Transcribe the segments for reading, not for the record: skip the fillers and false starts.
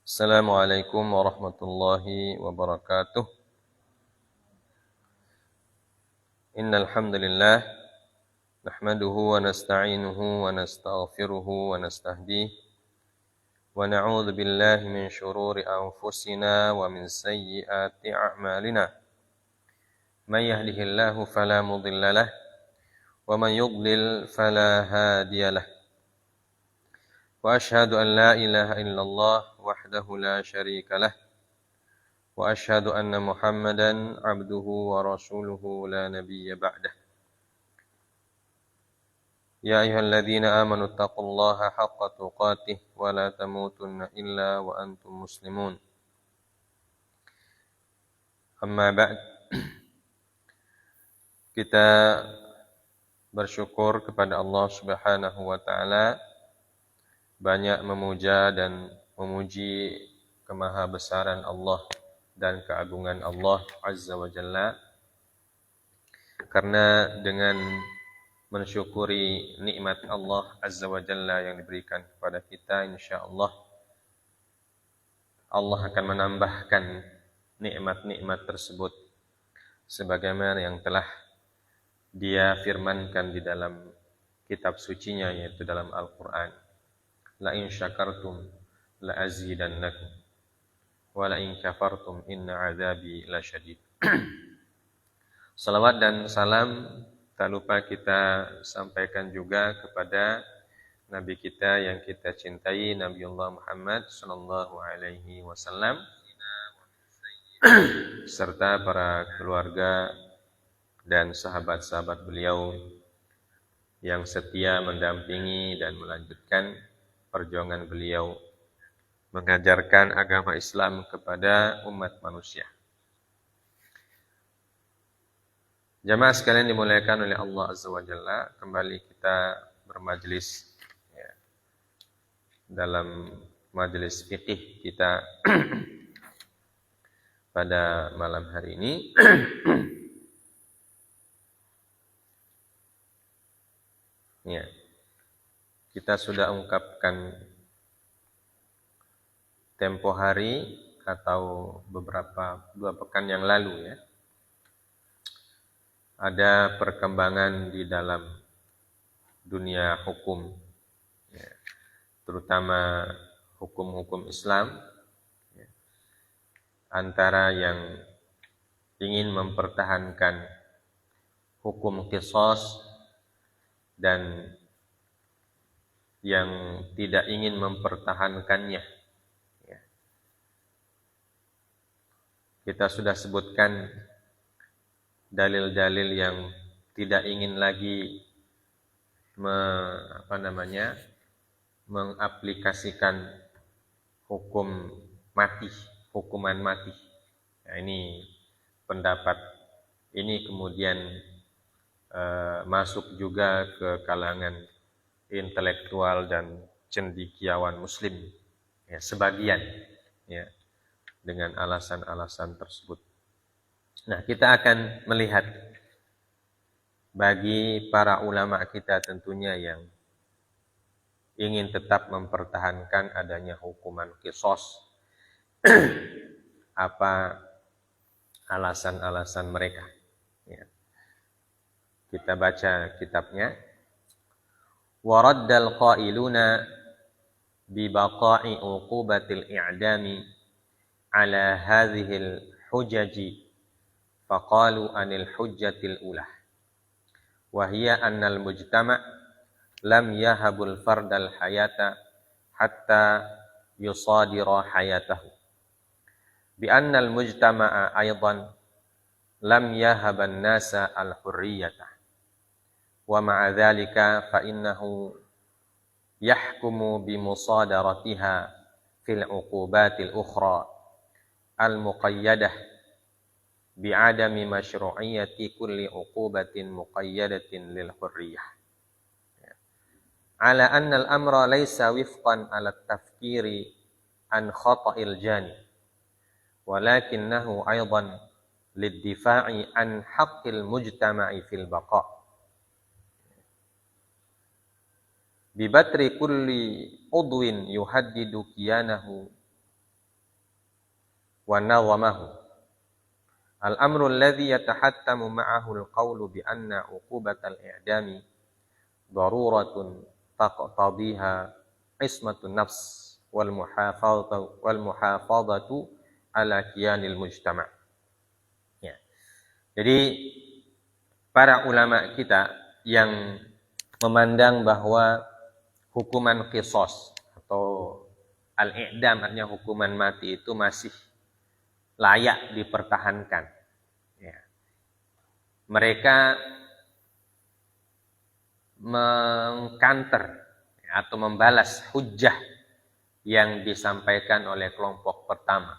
Assalamualaikum warahmatullahi wabarakatuh. Innal hamdalillah nahmaduhu wa nasta'inuhu wa nastaghfiruhu wa nastahdihi wa na'udzu billahi min shururi anfusina wa min sayyiati a'malina. May yahdihillahu fala mudilla lahu wa man yudlil fala hadiyalah. Wa asyhadu an la ilaha illallah wahdahu la syarika lah. وأشهد أن محمدا عبده ورسوله لا نبي بعده يا أيها الذين آمنوا اتقوا الله حق تقاته ولا تموتن إلا وأنتم مسلمون أما بعد. Kita bersyukur kepada Allah Subhanahu wa taala, banyak memuja dan memuji kemahabesaran Allah dan keagungan Allah Azza wa Jalla, karena dengan mensyukuri nikmat Allah Azza wa Jalla yang diberikan kepada kita, insyaallah Allah akan menambahkan nikmat-nikmat tersebut sebagaimana yang telah Dia firmankan di dalam kitab sucinya, yaitu dalam Al-Qur'an. La in syakartum la azidannakum wa la in kafartum inna azabi lasyadid. Salawat dan salam tak lupa kita sampaikan juga kepada Nabi kita yang kita cintai, Nabiullah Muhammad sallallahu alaihi wasallam, serta para keluarga dan sahabat-sahabat beliau yang setia mendampingi dan melanjutkan perjuangan beliau mengajarkan agama Islam kepada umat manusia. Jamaah sekalian dimuliakan oleh Allah Azza wa Jalla, kembali kita bermajlis dalam majelis fikih kita pada malam hari ini. Kita sudah ungkapkan tempo hari atau dua pekan yang lalu ada perkembangan di dalam dunia hukum, terutama hukum-hukum Islam, antara yang ingin mempertahankan hukum qisas dan yang tidak ingin mempertahankannya. Kita sudah sebutkan dalil-dalil yang tidak ingin lagi mengaplikasikan hukuman mati. Ini pendapat ini kemudian masuk juga ke kalangan intelektual dan cendekiawan muslim, sebagian dengan alasan-alasan tersebut. Nah, kita akan melihat bagi para ulama kita tentunya yang ingin tetap mempertahankan adanya hukuman qisas, apa alasan-alasan mereka. Kita baca kitabnya. Waraddal qailuna bi baqa'i uqubatil i'dami ala hadhil hujaji faqalu anil hujjatil ulah wa hiya annal mujtama' lam yahabul fardal hayata hatta yusadira hayatahu bi annal mujtama'a aydan lam yahaban nasa al hurriyata wa ma'a dhalika fa innahu yahkumu bi musadaratiha fil uqubatil ukhra al muqayyadah bi'adami masyru'iyyati kulli uqubatin muqayyadatin lil hurriyah. Ala anna al-amra laysa wifqan ala tafkiri an khata'il jani, walakinnahu aydan lid-difa'i an haqqil mujtama'i fil baqa'. Bibatri kulli udwin yuhaddidu kiyanahu wa nazamahu. Al-amru alladhi yatahattamu ma'ahu al-qawlu bi anna uqubatal i'dami daruratun taqtadiha ismatun nafs wal muhafadhatu ala kiyanil mujtama'. Ya. Jadi para ulama kita yang memandang bahwa hukuman qisas atau al-i'dam, artinya hukuman mati itu masih layak dipertahankan. Ya. Mereka mengkanter atau membalas hujjah yang disampaikan oleh kelompok pertama,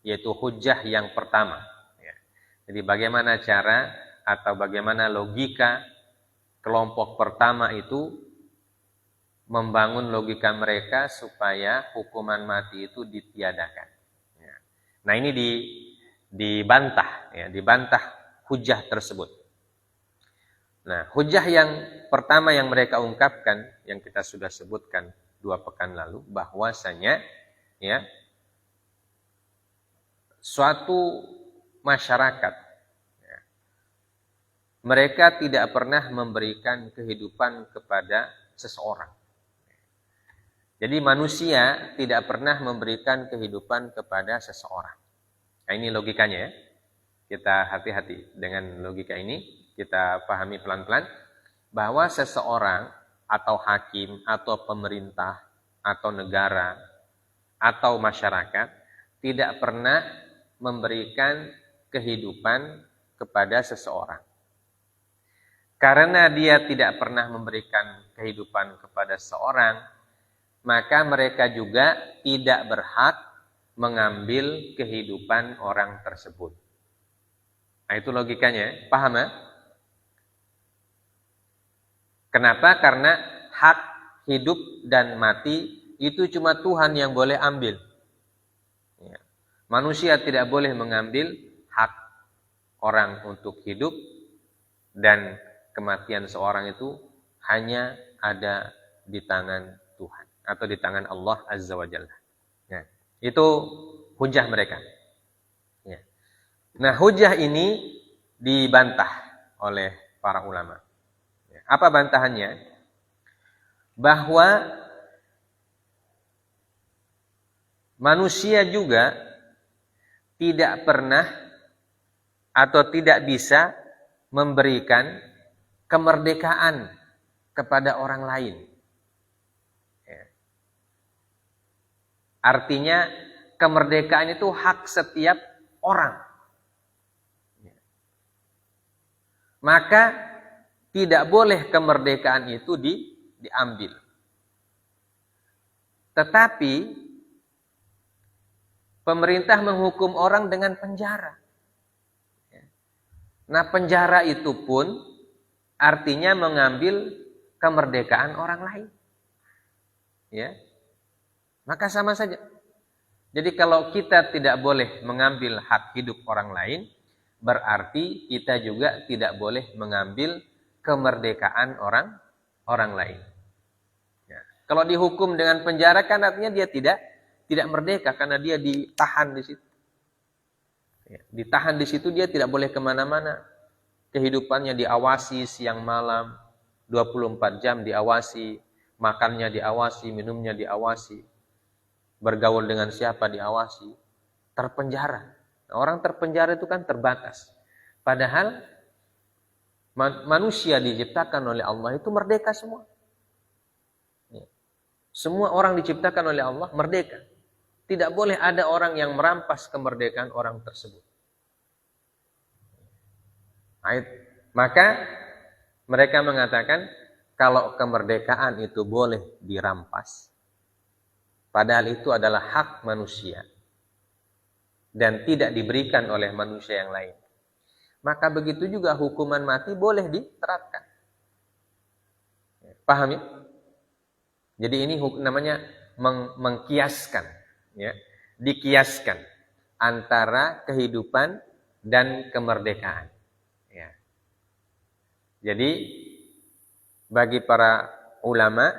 yaitu hujjah yang pertama. Ya. Jadi bagaimana cara atau bagaimana logika kelompok pertama itu membangun logika mereka supaya hukuman mati itu ditiadakan. Ya. Nah ini dibantah, ya, dibantah hujjah tersebut. Nah hujjah yang pertama yang mereka ungkapkan, yang kita sudah sebutkan 2 pekan lalu, bahwasanya ya suatu masyarakat, ya, mereka tidak pernah memberikan kehidupan kepada seseorang. Jadi manusia tidak pernah memberikan kehidupan kepada seseorang. Nah ini logikanya ya. Kita hati-hati dengan logika ini. Kita pahami pelan-pelan bahwa seseorang atau hakim atau pemerintah atau negara atau masyarakat tidak pernah memberikan kehidupan kepada seseorang. Karena dia tidak pernah memberikan kehidupan kepada seseorang, maka mereka juga tidak berhak mengambil kehidupan orang tersebut. Nah itu logikanya, paham ya? Kenapa? Karena hak hidup dan mati itu cuma Tuhan yang boleh ambil. Ya. Manusia tidak boleh mengambil hak orang untuk hidup, dan kematian seorang itu hanya ada di tangan Tuhan atau di tangan Allah Azza wa Jalla. Ya. Itu hujah mereka. Ya. Nah hujah ini dibantah oleh para ulama. Apa bantahannya? Bahwa manusia juga tidak pernah atau tidak bisa memberikan kemerdekaan kepada orang lain. Artinya kemerdekaan itu hak setiap orang. Maka tidak boleh kemerdekaan itu diambil. Tetapi pemerintah menghukum orang dengan penjara. Nah penjara itu pun artinya mengambil kemerdekaan orang lain. Ya, maka sama saja. Jadi kalau kita tidak boleh mengambil hak hidup orang lain, berarti kita juga tidak boleh mengambil kemerdekaan orang lain. Ya. Kalau dihukum dengan penjara kan artinya dia tidak merdeka karena dia ditahan di situ. Ya. Ditahan di situ, dia tidak boleh kemana-mana. Kehidupannya diawasi siang malam, 24 jam diawasi, makannya diawasi, minumnya diawasi, bergaul dengan siapa diawasi, terpenjara. Nah, orang terpenjara itu kan terbatas. Padahal manusia diciptakan oleh Allah itu merdeka semua. Semua orang diciptakan oleh Allah merdeka. Tidak boleh ada orang yang merampas kemerdekaan orang tersebut. Maka mereka mengatakan kalau kemerdekaan itu boleh dirampas, padahal itu adalah hak manusia dan tidak diberikan oleh manusia yang lain, maka begitu juga hukuman mati boleh diterapkan. Paham ya? Jadi ini namanya mengkiaskan, ya, dikiaskan antara kehidupan dan kemerdekaan. Ya. Jadi bagi para ulama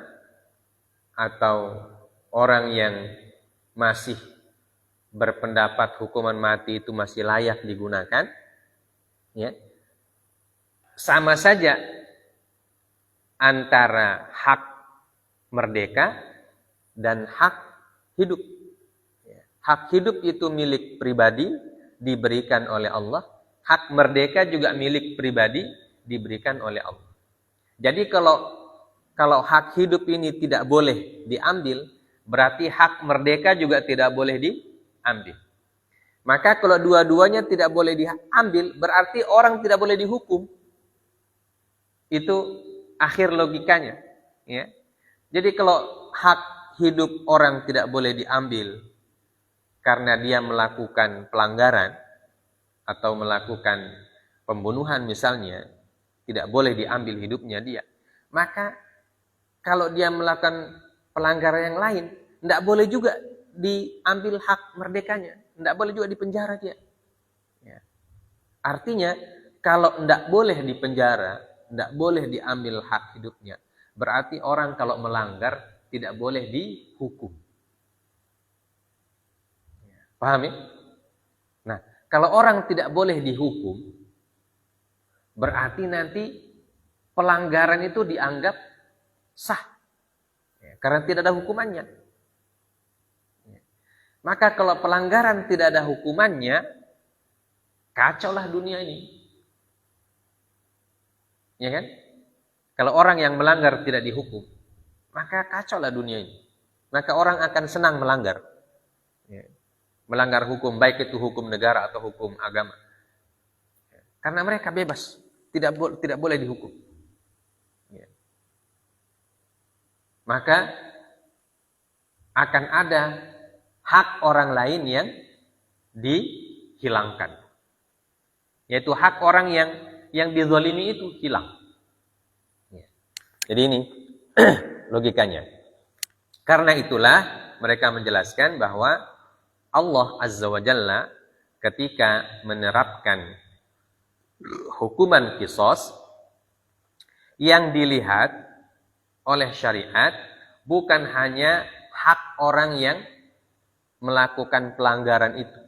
atau orang yang masih berpendapat hukuman mati itu masih layak digunakan, ya, sama saja antara hak merdeka dan hak hidup. Hak hidup itu milik pribadi, diberikan oleh Allah. Hak merdeka juga milik pribadi, diberikan oleh Allah. Jadi kalau hak hidup ini tidak boleh diambil, berarti hak merdeka juga tidak boleh diambil. Maka kalau dua-duanya tidak boleh diambil, berarti orang tidak boleh dihukum. Itu akhir logikanya. Ya. Jadi kalau hak hidup orang tidak boleh diambil karena dia melakukan pelanggaran atau melakukan pembunuhan misalnya, tidak boleh diambil hidupnya dia. Maka kalau dia melakukan pelanggaran yang lain, tidak boleh juga diambil hak merdekanya. Tidak boleh juga dipenjara dia. Ya. Artinya, kalau tidak boleh dipenjara, tidak boleh diambil hak hidupnya, berarti orang kalau melanggar tidak boleh dihukum. Ya. Paham ya? Nah, kalau orang tidak boleh dihukum, berarti nanti pelanggaran itu dianggap sah. Ya, karena tidak ada hukumannya. Maka kalau pelanggaran tidak ada hukumannya, kacaulah dunia ini. Ya kan? Kalau orang yang melanggar tidak dihukum, maka kacaulah dunia ini. Maka orang akan senang melanggar. Ya. Melanggar hukum, baik itu hukum negara atau hukum agama. Ya. Karena mereka bebas, tidak boleh dihukum. Ya. Maka akan ada hak orang lain yang dihilangkan. Yaitu hak orang yang dizalimi itu hilang. Ya. Jadi ini logikanya. Karena itulah mereka menjelaskan bahwa Allah Azza wa Jalla ketika menerapkan hukuman qisas yang dilihat oleh syariat bukan hanya hak orang yang melakukan pelanggaran itu,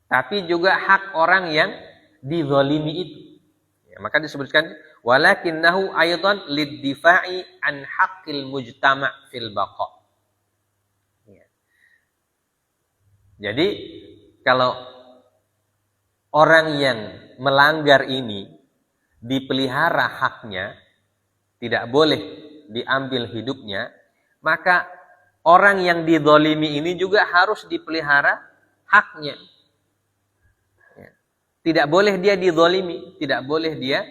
tapi juga hak orang yang dizalimi itu. Ya, maka disebutkan walakinnahu aidan lid-difa'i an haqqil mujtama' fil baqa. Ya. Jadi kalau orang yang melanggar ini dipelihara haknya, tidak boleh diambil hidupnya, maka orang yang dizalimi ini juga harus dipelihara haknya. Ya. Tidak boleh dia dizalimi, tidak boleh dia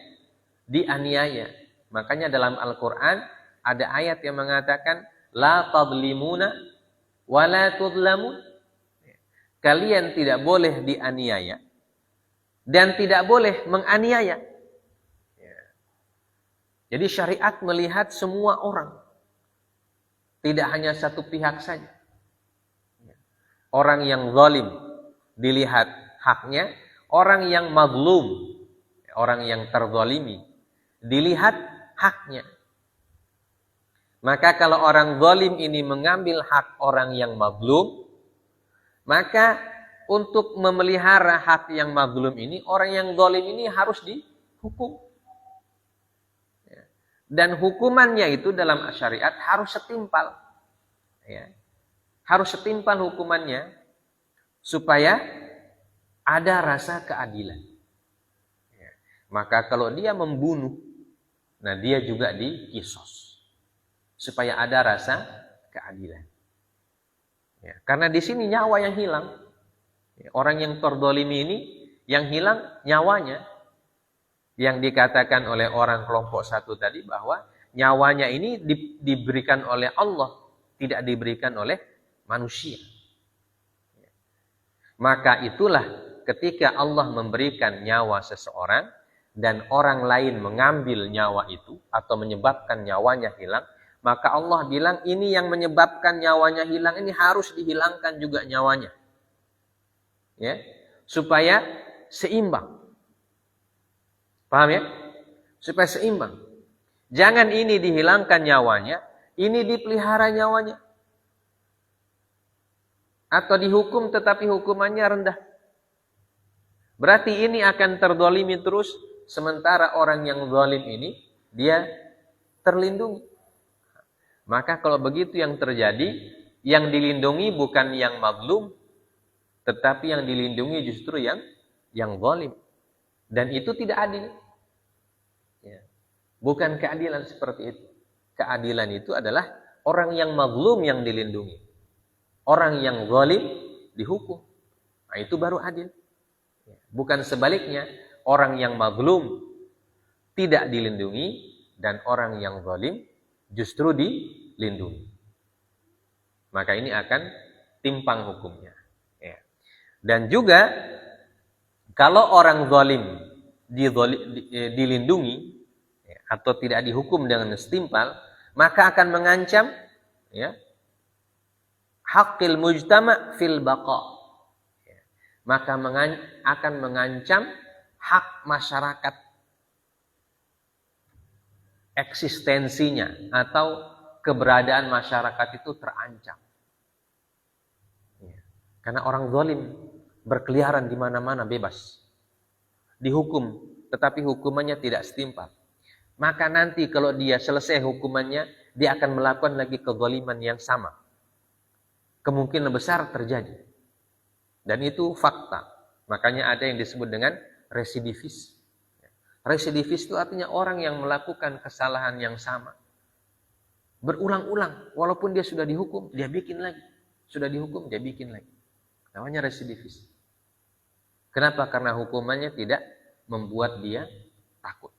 dianiaya. Makanya dalam Al-Quran ada ayat yang mengatakan la tadlimuna wa la tudlamun. Kalian tidak boleh dianiaya dan tidak boleh menganiaya. Ya. Jadi syariat melihat semua orang. Tidak hanya satu pihak saja. Orang yang zalim dilihat haknya, orang yang mazlum, orang yang terzalimi dilihat haknya. Maka kalau orang zalim ini mengambil hak orang yang mazlum, maka untuk memelihara hak yang mazlum ini, orang yang zalim ini harus dihukum. Dan hukumannya itu dalam syariat harus setimpal. Ya. Harus setimpal hukumannya supaya ada rasa keadilan. Ya. Maka kalau dia membunuh, nah dia juga diqisas. Supaya ada rasa keadilan. Ya. Karena di sini nyawa yang hilang. Ya. Orang yang terzalimi ini yang hilang nyawanya. Yang dikatakan oleh orang kelompok satu tadi bahwa nyawanya ini diberikan oleh Allah, tidak diberikan oleh manusia. Maka itulah ketika Allah memberikan nyawa seseorang dan orang lain mengambil nyawa itu atau menyebabkan nyawanya hilang, maka Allah bilang ini yang menyebabkan nyawanya hilang ini harus dihilangkan juga nyawanya. Ya, supaya seimbang. Paham ya? Supaya seimbang. Jangan ini dihilangkan nyawanya, ini dipelihara nyawanya. atau dihukum tetapi hukumannya rendah. Berarti ini akan terdolimi terus, sementara orang yang zalim ini dia terlindungi. Maka kalau begitu yang terjadi, yang dilindungi bukan yang mazlum, tetapi yang dilindungi justru yang zalim. Dan itu tidak adil. Ya. Bukan keadilan seperti itu. Keadilan itu adalah orang yang mazlum yang dilindungi. Orang yang zalim dihukum. Nah, itu baru adil. Bukan sebaliknya, orang yang mazlum tidak dilindungi dan orang yang zalim justru dilindungi. Maka ini akan timpang hukumnya. Ya. Dan juga kalau orang zalim dilindungi ya, atau tidak dihukum dengan setimpal, maka akan mengancam ya, haqqil mujtama' fil baqa. Ya. Maka akan mengancam hak masyarakat eksistensinya atau keberadaan masyarakat itu terancam. Ya. Karena orang zalim berkeliaran di mana-mana bebas. Dihukum, tetapi hukumannya tidak setimpal. Maka nanti kalau dia selesai hukumannya, dia akan melakukan lagi kezaliman yang sama. Kemungkinan besar terjadi. Dan itu fakta. Makanya ada yang disebut dengan residivis. Residivis itu artinya orang yang melakukan kesalahan yang sama. Berulang-ulang. Walaupun dia sudah dihukum, dia bikin lagi. Sudah dihukum, dia bikin lagi. Namanya residivis. Kenapa? Karena hukumannya tidak membuat dia takut.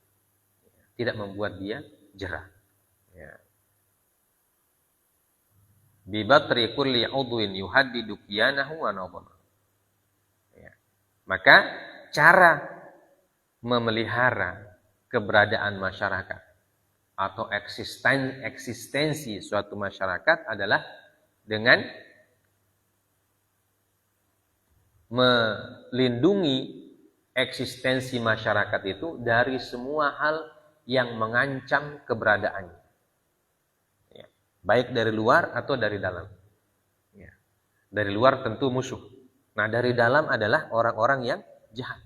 Tidak membuat dia jerah. Ya. Bibatri kulli udwin yuhaddidu qiyanahu wa nadhamahu. Ya. Maka cara memelihara keberadaan masyarakat atau eksistensi suatu masyarakat adalah dengan melindungi eksistensi masyarakat itu dari semua hal yang mengancam keberadaannya. Ya. Baik dari luar atau dari dalam. Ya. Dari luar tentu musuh. Nah, dari dalam adalah orang-orang yang jahat.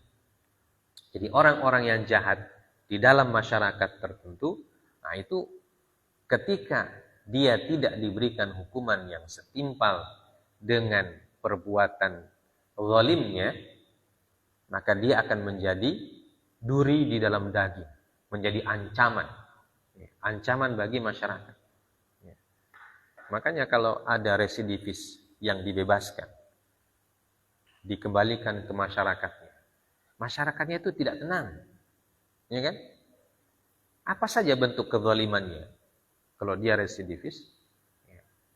Jadi orang-orang yang jahat di dalam masyarakat tertentu, nah itu ketika dia tidak diberikan hukuman yang setimpal dengan perbuatan zalimnya, maka dia akan menjadi duri di dalam daging, menjadi ancaman, ancaman bagi masyarakat. Makanya kalau ada residivis yang dibebaskan, dikembalikan ke masyarakatnya, masyarakatnya itu tidak tenang, ya kan? Apa saja bentuk kezalimannya, kalau dia residivis,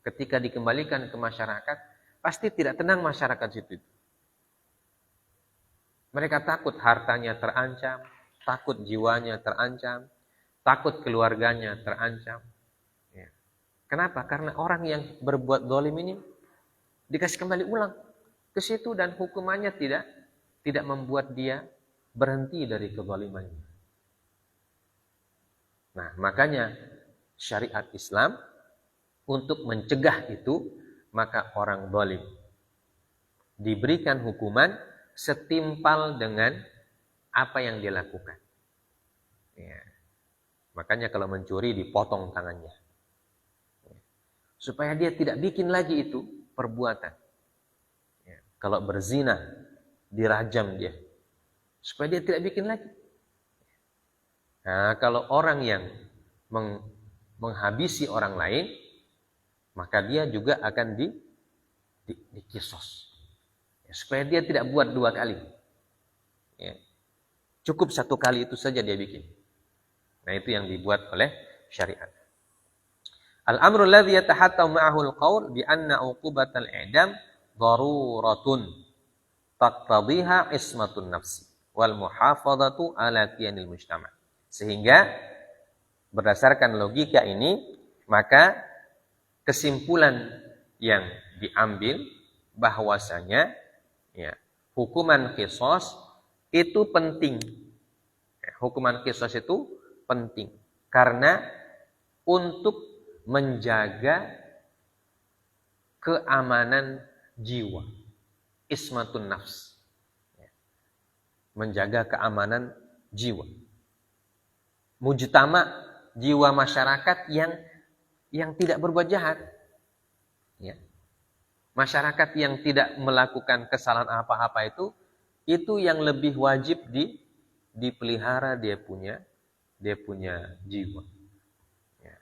ketika dikembalikan ke masyarakat, pasti tidak tenang masyarakat situ. Mereka takut hartanya terancam, takut jiwanya terancam, takut keluarganya terancam. Ya. Kenapa? Karena orang yang berbuat zalim ini dikasih kembali ulang ke situ dan hukumannya tidak membuat dia berhenti dari kezalimannya. Nah, makanya syariat Islam untuk mencegah itu, maka orang zalim diberikan hukuman setimpal dengan apa yang dia lakukan. Ya. Makanya kalau mencuri dipotong tangannya. Ya. Supaya dia tidak bikin lagi itu perbuatan. Ya. Kalau berzina dirajam dia. Supaya dia tidak bikin lagi. Nah, kalau orang yang menghabisi orang lain, maka dia juga akan dikisos. Supaya dia tidak buat dua kali. Ya. Cukup satu kali itu saja dia bikin. Nah, itu yang dibuat oleh syariat. Al-amru alladhi yatahattamu ma'ahu al-qawl bi anna uqubatal i'dam daruratun taqtadhiha ismatun nafsi wal muhafadhatu ala qiyanil mujtama'. Sehingga berdasarkan logika ini, maka kesimpulan yang diambil bahwasanya ya, hukuman qisas itu penting. Hukuman qisas itu penting karena untuk menjaga keamanan jiwa. Ismatun nafs. Menjaga keamanan jiwa. Mujtama, jiwa masyarakat yang tidak berbuat jahat. Ya. Masyarakat yang tidak melakukan kesalahan apa-apa itu yang lebih wajib dipelihara dia punya jiwa. Ya.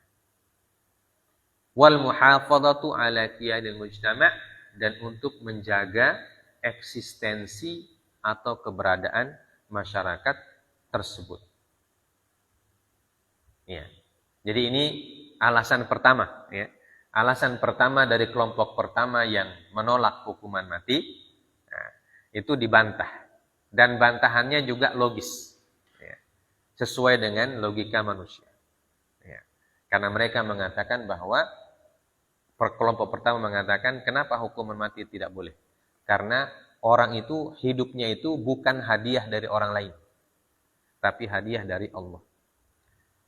Wal muhafadzatu ala qiyadil mujtama', dan untuk menjaga eksistensi atau keberadaan masyarakat tersebut. Ya. Jadi ini alasan pertama, ya. Alasan pertama dari kelompok pertama yang menolak hukuman mati, nah, itu dibantah. Dan bantahannya juga logis, ya, sesuai dengan logika manusia. Ya. Karena mereka mengatakan bahwa kelompok pertama mengatakan kenapa hukuman mati tidak boleh? Karena orang itu hidupnya itu bukan hadiah dari orang lain, tapi hadiah dari Allah,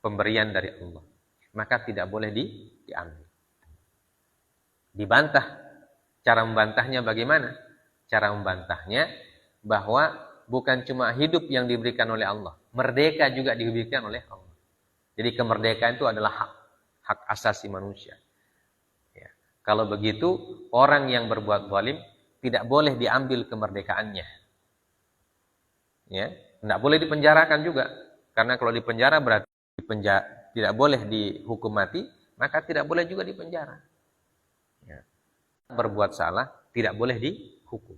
pemberian dari Allah. Maka tidak boleh diambil. Dibantah. Cara membantahnya bagaimana? Cara membantahnya bahwa bukan cuma hidup yang diberikan oleh Allah, merdeka juga diberikan oleh Allah. Jadi kemerdekaan itu adalah hak asasi manusia. Ya. Kalau begitu, orang yang berbuat zalim tidak boleh diambil kemerdekaannya. Ya, tidak boleh dipenjarakan juga. Karena kalau dipenjara berarti tidak boleh dihukum mati, maka tidak boleh juga dipenjara. Ya. Berbuat salah tidak boleh dihukum.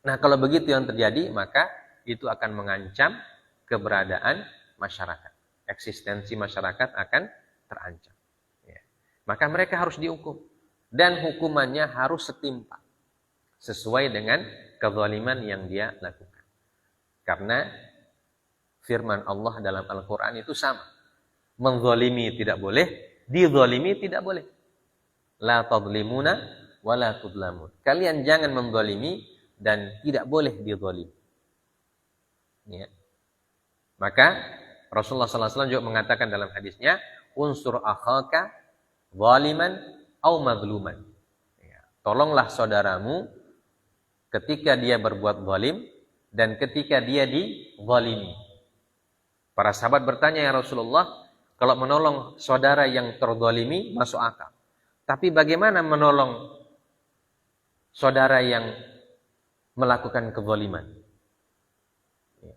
Nah, kalau begitu yang terjadi, maka itu akan mengancam keberadaan masyarakat. Eksistensi masyarakat akan terancam. Ya. Maka mereka harus dihukum. Dan hukumannya harus setimpal. Sesuai dengan kezaliman yang dia lakukan. Karena firman Allah dalam Al-Quran itu sama. Menzalimi tidak boleh, dizalimi tidak boleh. La tadlimuna wa la tudlamun. Kalian jangan menzalimi dan tidak boleh dizalimi. Ya. Maka Rasulullah SAW juga mengatakan dalam hadisnya, unsur akhaka zaliman au mazluman. Ya. Tolonglah saudaramu ketika dia berbuat zalim dan ketika dia dizalimi. Para sahabat bertanya, ya Rasulullah, kalau menolong saudara yang terzalimi masuk akal. Tapi bagaimana menolong saudara yang melakukan kezaliman? Ya.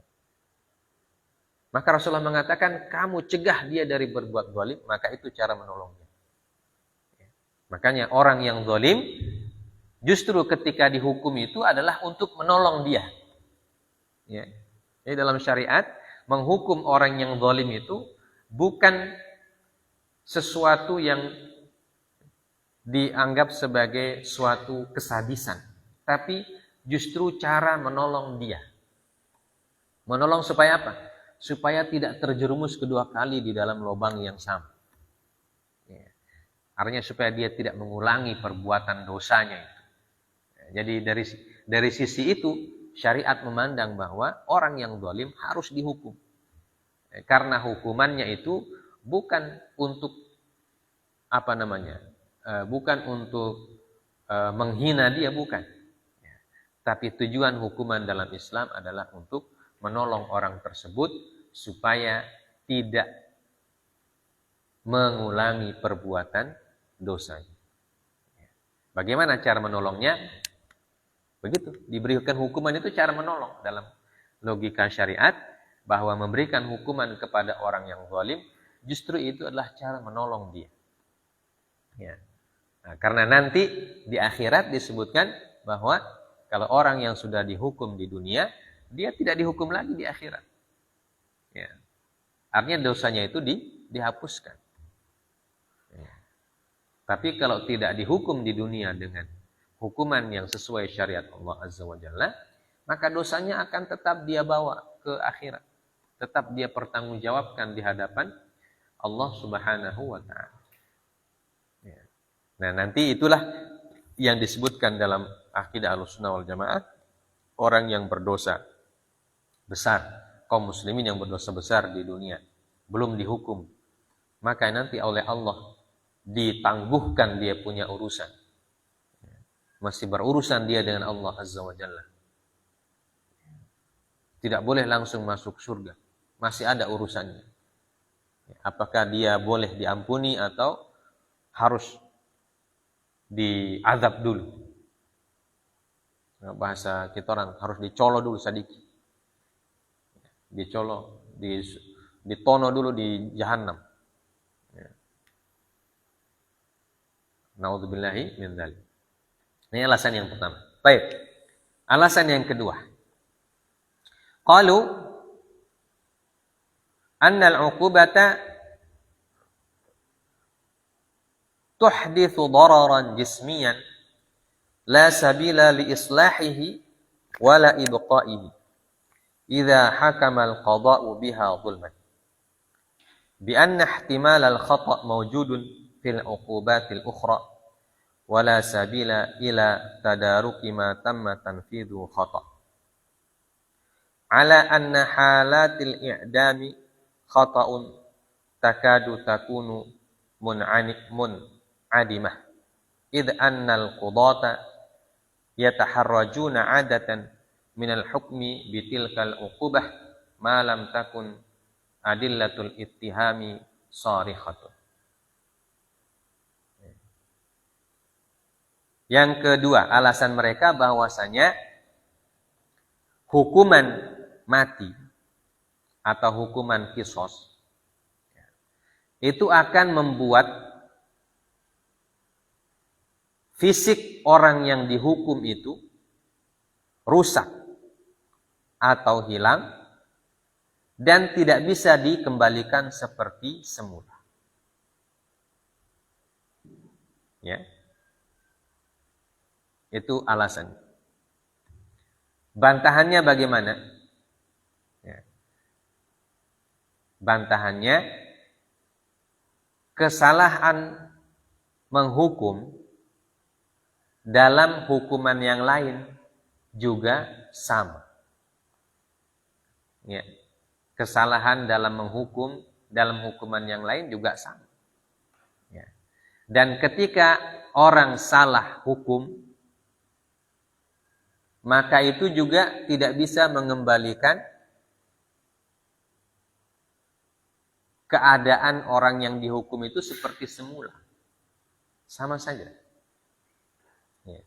Maka Rasulullah mengatakan, kamu cegah dia dari berbuat zalim, maka itu cara menolongnya. Ya. Makanya orang yang zalim justru ketika dihukum itu adalah untuk menolong dia. Ya. Jadi dalam syariat, menghukum orang yang zalim itu bukan sesuatu yang dianggap sebagai suatu kesadisan, tapi justru cara menolong dia. Menolong supaya apa? Supaya tidak terjerumus kedua kali di dalam lubang yang sama. Ya. Artinya supaya dia tidak mengulangi perbuatan dosanya itu. Ya, jadi dari sisi itu syariat memandang bahwa orang yang zalim harus dihukum. Ya, karena hukumannya itu bukan untuk bukan untuk menghina dia, bukan. Ya. Tapi tujuan hukuman dalam Islam adalah untuk menolong orang tersebut supaya tidak mengulangi perbuatan dosanya. Ya. Bagaimana cara menolongnya? Begitu, diberikan hukuman itu cara menolong dalam logika syariat, bahwa memberikan hukuman kepada orang yang zalim justru itu adalah cara menolong dia. Ya. Nah, karena nanti di akhirat disebutkan bahwa kalau orang yang sudah dihukum di dunia, dia tidak dihukum lagi di akhirat. Ya. Artinya dosanya itu dihapuskan. Ya. Tapi kalau tidak dihukum di dunia dengan hukuman yang sesuai syariat Allah Azza wa Jalla, maka dosanya akan tetap dia bawa ke akhirat. Tetap dia pertanggungjawabkan di hadapan Allah Subhanahu wa Ta'ala. Ya. Nah, nanti itulah yang disebutkan dalam akidah Ahlussunnah wal Jamaah, orang yang berdosa besar, kaum muslimin yang berdosa besar di dunia belum dihukum, maka nanti oleh Allah ditangguhkan dia punya urusan. masih berurusan dia dengan Allah Azza wa Jalla. Tidak boleh langsung masuk surga. Masih ada urusannya. Apakah dia boleh diampuni atau harus diazab dulu. Bahasa kita orang harus dicolo dulu sedikit. Dicolo, ditono dulu di jahanam. Naudzubillahi min dzalik. Ini alasan yang pertama. Baik. Alasan yang kedua. Qalu anna al-'uqubata tuhdithu dararan jismiyan la sabila li islahihi wala ibqa'ihi idza hakama al-qada'u biha dhulman bi anna ihtimal al-khata' mawjudun fil 'uqubatil ukhra wala sabila ila tadaruki ma tamma tanfidhu khata' ala anna halatil i'dami khata'un takadu takunu mun'adimah idh annal qudata yataharrajuna 'adatan minal hukmi bitilkal uqubah ma lam takun adillatul ittihami sarikhatun. Yang kedua, alasan mereka bahwasanya hukuman mati atau hukuman qisas itu akan membuat fisik orang yang dihukum itu rusak atau hilang dan tidak bisa dikembalikan seperti semula. Ya. Itu alasan. Bantahannya bagaimana? Ya. Bantahannya, kesalahan menghukum dalam hukuman yang lain juga sama. Ya. Kesalahan dalam menghukum dalam hukuman yang lain juga sama. Ya. Dan ketika orang salah hukum, maka itu juga tidak bisa mengembalikan keadaan orang yang dihukum itu seperti semula. Sama saja. Ya.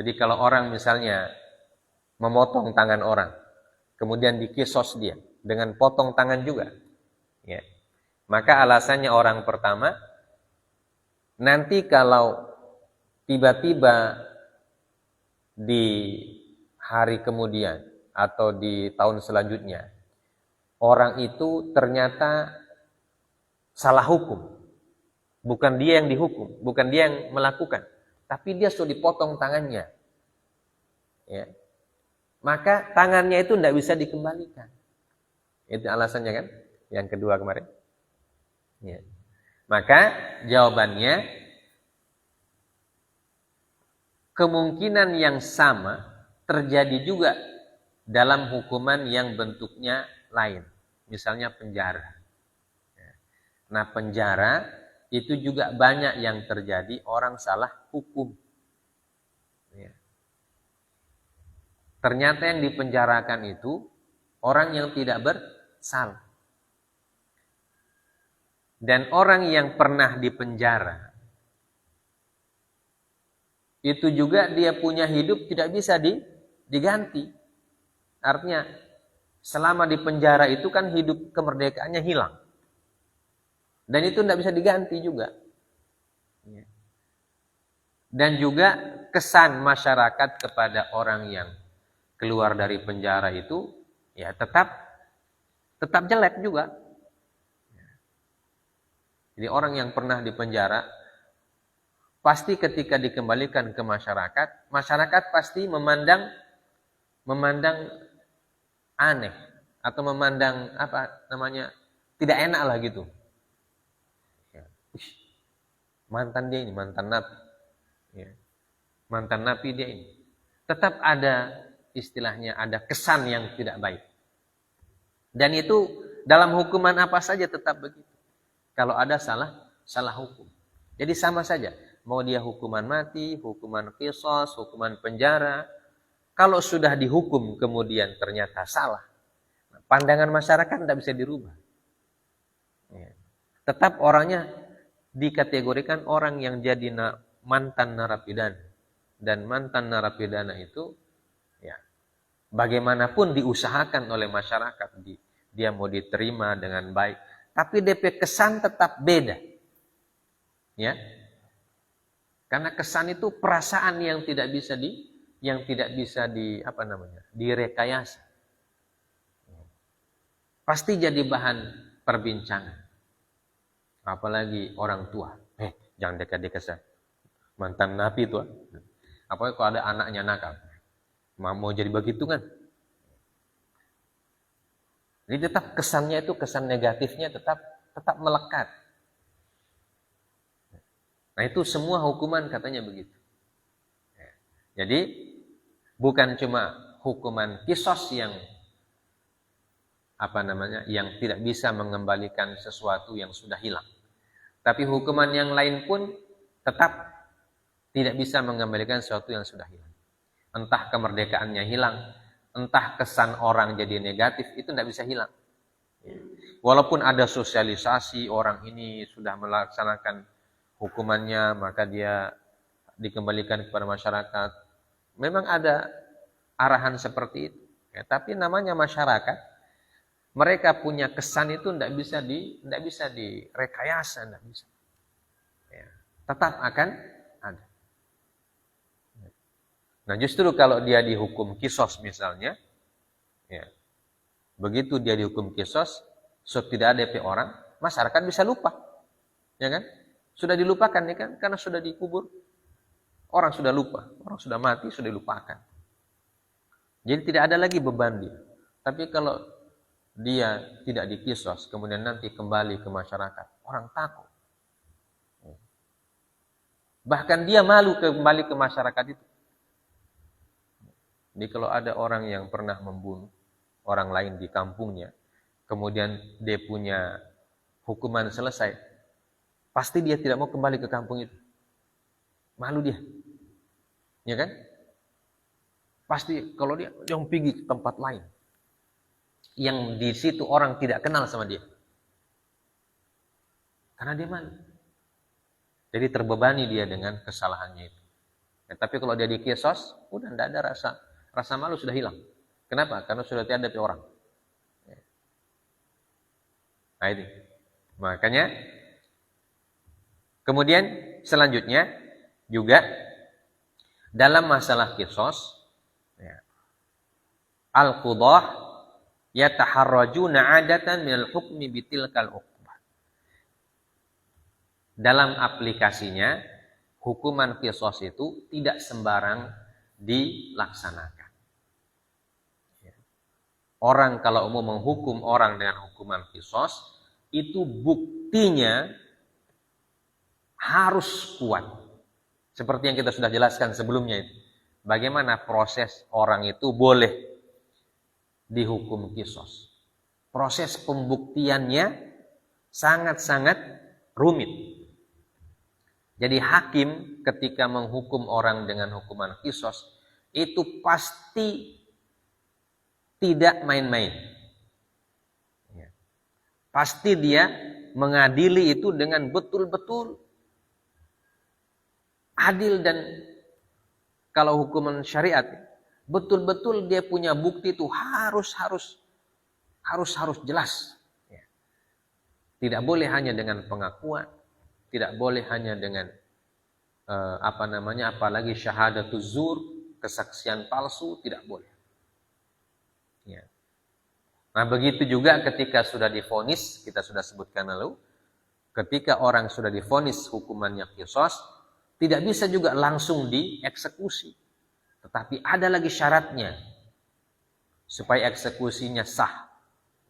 Jadi kalau orang misalnya memotong tangan orang, kemudian dikisos dia dengan potong tangan juga, ya. Maka alasannya orang pertama, nanti kalau tiba-tiba di hari kemudian atau di tahun selanjutnya orang itu ternyata salah hukum, bukan dia yang dihukum, bukan dia yang melakukan, tapi dia sudah dipotong tangannya, ya. Maka tangannya itu tidak bisa dikembalikan. Itu alasannya kan, yang kedua kemarin. Ya. Maka jawabannya, kemungkinan yang sama terjadi juga dalam hukuman yang bentuknya lain. Misalnya penjara. Nah, penjara itu juga banyak yang terjadi orang salah hukum. Ya. Ternyata yang dipenjarakan itu orang yang tidak bersalah. Dan orang yang pernah dipenjara itu juga dia punya hidup tidak bisa diganti. Artinya selama di penjara itu kan hidup kemerdekaannya hilang. Dan itu tidak bisa diganti juga. Dan juga kesan masyarakat kepada orang yang keluar dari penjara itu ya tetap jelek juga. Jadi orang yang pernah di penjara pasti ketika dikembalikan ke masyarakat, masyarakat pasti memandang aneh atau memandang tidak enak lah gitu. Ya. Mantan dia ini, mantan napi. Ya. Mantan napi dia ini. Tetap ada istilahnya, ada kesan yang tidak baik. Dan itu dalam hukuman apa saja tetap begitu. Kalau ada salah hukum. Jadi sama saja. Mau dia hukuman mati, hukuman qisas, hukuman penjara. Kalau sudah dihukum kemudian ternyata salah, pandangan masyarakat tidak bisa dirubah. Tetap orangnya dikategorikan orang yang jadi mantan narapidana. Dan mantan narapidana itu ya bagaimanapun diusahakan oleh masyarakat, dia mau diterima dengan baik, tapi DP kesan tetap beda. Ya. Karena kesan itu perasaan yang tidak bisa direkayasa. Pasti jadi bahan perbincangan. Apalagi orang tua. Jangan dekat-dekat saya. Mantan napi itu. Apalagi kalau ada anaknya nakal. Mau jadi begitu kan? Jadi tetap kesannya itu, kesan negatifnya tetap melekat. Nah itu semua hukuman katanya begitu. Jadi bukan cuma hukuman qisas yang yang tidak bisa mengembalikan sesuatu yang sudah hilang. Tapi hukuman yang lain pun tetap tidak bisa mengembalikan sesuatu yang sudah hilang. Entah kemerdekaannya hilang, entah kesan orang jadi negatif, itu tidak bisa hilang. Walaupun ada sosialisasi, orang ini sudah melaksanakan hukumannya, maka dia dikembalikan kepada masyarakat. Memang ada arahan seperti itu. Ya, tapi namanya masyarakat, mereka punya kesan itu tidak bisa direkayasa, tidak bisa. Ya, tetap akan ada. Nah justru kalau dia dihukum qisas misalnya, ya, begitu dia dihukum qisas, tidak ada DP orang, masyarakat bisa lupa, ya kan? Sudah dilupakan ya kan, karena sudah dikubur, orang sudah lupa, orang sudah mati, sudah dilupakan. Jadi tidak ada lagi beban dia. Tapi kalau dia tidak diqisas, kemudian nanti kembali ke masyarakat, orang takut. Bahkan dia malu kembali ke masyarakat itu. Jadi kalau ada orang yang pernah membunuh orang lain di kampungnya, kemudian dia punya hukuman selesai, pasti dia tidak mau kembali ke kampung itu. Malu dia. Ya kan? Pasti kalau dia pergi ke tempat lain yang di situ orang tidak kenal sama dia. Karena dia malu. Jadi terbebani dia dengan kesalahannya itu. Ya, tapi kalau dia diqisas, udah tidak ada rasa malu, sudah hilang. Kenapa? Karena sudah tidak ada orang. Ya. Nah ini. Makanya kemudian selanjutnya juga dalam masalah qisas, ya, al-qudah yataharrajuna 'adatan minal hukmi bitilkal uqbah. Dalam aplikasinya, hukuman qisas itu tidak sembarang dilaksanakan. Orang kalau mau menghukum orang dengan hukuman qisas, itu buktinya harus kuat. Seperti yang kita sudah jelaskan sebelumnya itu. Bagaimana proses orang itu boleh dihukum qisas. Proses pembuktiannya sangat-sangat rumit. Jadi hakim ketika menghukum orang dengan hukuman qisas itu pasti tidak main-main. Pasti dia mengadili itu dengan betul-betul adil, dan kalau hukuman syariat betul-betul dia punya bukti itu harus jelas. Tidak boleh hanya dengan pengakuan, tidak boleh hanya dengan apalagi syahadatuz zur, kesaksian palsu, tidak boleh. Ya. Nah begitu juga ketika sudah divonis, kita sudah sebutkan lalu, ketika orang sudah divonis hukumannya qisas, tidak bisa juga langsung dieksekusi. Tetapi ada lagi syaratnya supaya eksekusinya sah.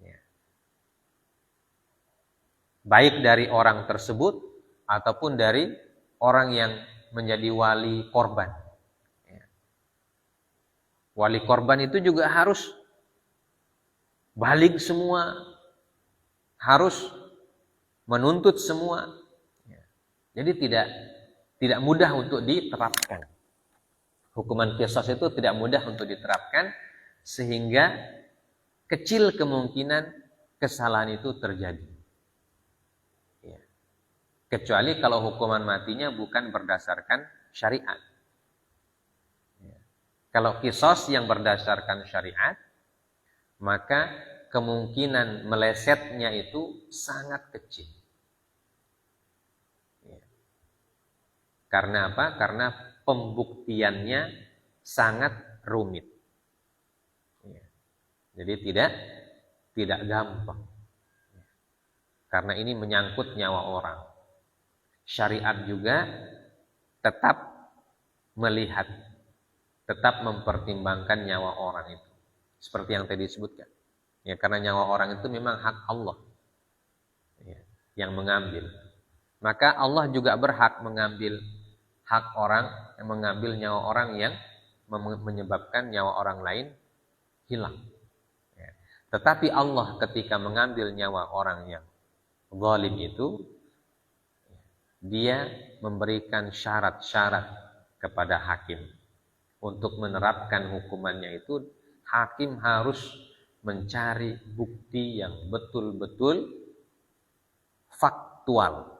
Ya. Baik dari orang tersebut ataupun dari orang yang menjadi wali korban. Ya. Wali korban itu juga harus balik semua, harus menuntut semua. Ya. Jadi tidak mudah untuk diterapkan. Hukuman qisas itu tidak mudah untuk diterapkan, sehingga kecil kemungkinan kesalahan itu terjadi. Ya. Kecuali kalau hukuman matinya bukan berdasarkan syariat. Ya. Kalau qisas yang berdasarkan syariat, maka kemungkinan melesetnya itu sangat kecil. Ya. Karena apa? Karena pembuktiannya sangat rumit. Ya. Jadi tidak gampang. Ya. Karena ini menyangkut nyawa orang. Syariat juga tetap melihat, tetap mempertimbangkan nyawa orang itu. Seperti yang tadi disebutkan. Ya, karena nyawa orang itu memang hak Allah. Ya, yang mengambil. Maka Allah juga berhak mengambil hak orang, mengambil nyawa orang yang menyebabkan nyawa orang lain hilang. Ya. Tetapi Allah ketika mengambil nyawa orang yang zalim itu, dia memberikan syarat-syarat kepada hakim. Untuk menerapkan hukumannya itu, hakim harus mencari bukti yang betul-betul faktual.